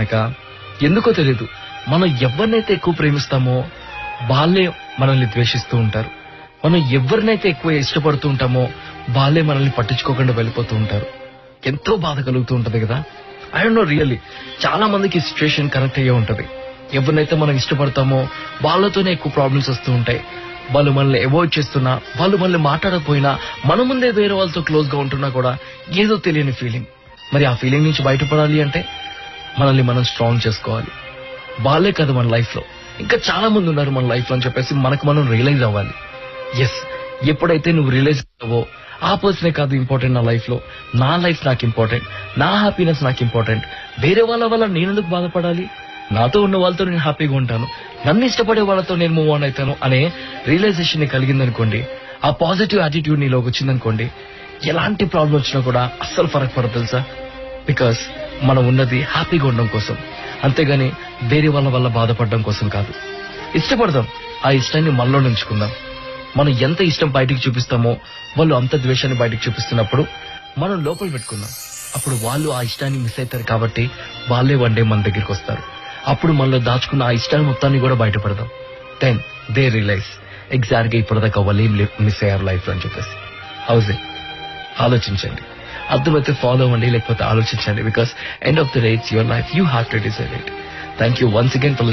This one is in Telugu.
ఇక ఎందుకో తెలీదు, మనం ఎవరినైతే ఎక్కువ ప్రేమిస్తామో వాళ్ళే మనల్ని ద్వేషిస్తూ ఉంటారు. మనం ఎవరినైతే ఎక్కువ ఇష్టపడుతూ ఉంటామో వాళ్ళే మనల్ని పట్టించుకోకుండా వెళ్ళిపోతూ ఉంటారు. ఎంతో బాధ కలుగుతూ ఉంటది కదా. ఐ డోంట్ నో, రియల్లీ చాలా మందికి సిచ్యువేషన్ కనెక్ట్ అయ్యే ఉంటది. ఎవరినైతే మనం ఇష్టపడతామో వాళ్ళతోనే ఎక్కువ ప్రాబ్లమ్స్ వస్తూ ఉంటాయి. వాళ్ళు మనల్ని అవాయిడ్ చేస్తున్నా, వాళ్ళు మనల్ని మాట్లాడకపోయినా, మన ముందే వేరే వాళ్ళతో క్లోజ్ గా ఉంటున్నా కూడా ఏదో తెలియని ఫీలింగ్. మరి ఆ ఫీలింగ్ నుంచి బయటపడాలి అంటే మనల్ని మనం స్ట్రాంగ్ చేసుకోవాలి. వాళ్ళే కదా మన లైఫ్ లో, ఇంకా చాలా మంది ఉన్నారు మన లైఫ్ లో అని చెప్పేసి మనకు మనం రియలైజ్ అవ్వాలి. ఎస్, ఎప్పుడైతే నువ్వు రియలైజ్ అవ్వో ఆ పర్సనే కాదు ఇంపార్టెంట్ నా లైఫ్ లో, నా లైఫ్ నాకు ఇంపార్టెంట్, నా హ్యాపీనెస్ నాకు ఇంపార్టెంట్. వేరే వాళ్ళ వల్ల నేను ఎందుకు బాధపడాలి, నాతో ఉన్న వాళ్ళతో నేను హ్యాపీగా ఉంటాను, నన్ను ఇష్టపడే వాళ్ళతో నేను మూవ్ ఆన్ అవుతాను అనే రియలైజేషన్ ని కలిగిందనుకోండి, ఆ పాజిటివ్ యాటిట్యూడ్ నీలోకి వచ్చిందనుకోండి, ఎలాంటి ప్రాబ్లం వచ్చినా కూడా అస్సలు ఫరక్ పడదు తెలుసా. బికాస్ మనం ఉన్నది హ్యాపీగా ఉండడం కోసం, అంతేగాని వేరే వాళ్ళ వల్ల బాధపడడం కోసం కాదు. ఇష్టపడదాం, ఆ ఇష్టాన్ని మనలో ఉంచుకుందాం. మనం ఎంత ఇష్టం బయటికి చూపిస్తామో వాళ్ళు అంత ద్వేషాన్ని బయటికి చూపిస్తున్నప్పుడు మనం లోపల పెట్టుకుందాం. అప్పుడు వాళ్ళు ఆ ఇష్టాన్ని మిస్ అవుతారు కాబట్టి వాళ్ళే వన్ డే మన దగ్గరికి వస్తారు. అప్పుడు మనలో దాచుకున్న ఆ ఇష్టాన్ని మొత్తాన్ని కూడా బయటపడదాం. దెన్ దే రియలైజ్ ఎగ్జాక్ట్ గా ఇప్పటిదాకా వాళ్ళు ఏం మిస్ అయ్యారు లైఫ్ లో అని చెప్పేసి. హౌస్ ఇట్, ఆలోచించండి. అర్థమైతే ఫాలో అవ్వండి, లేకపోతే ఆలోచించండి. Because end of the day it's your life, you have to decide it. Thank you once again for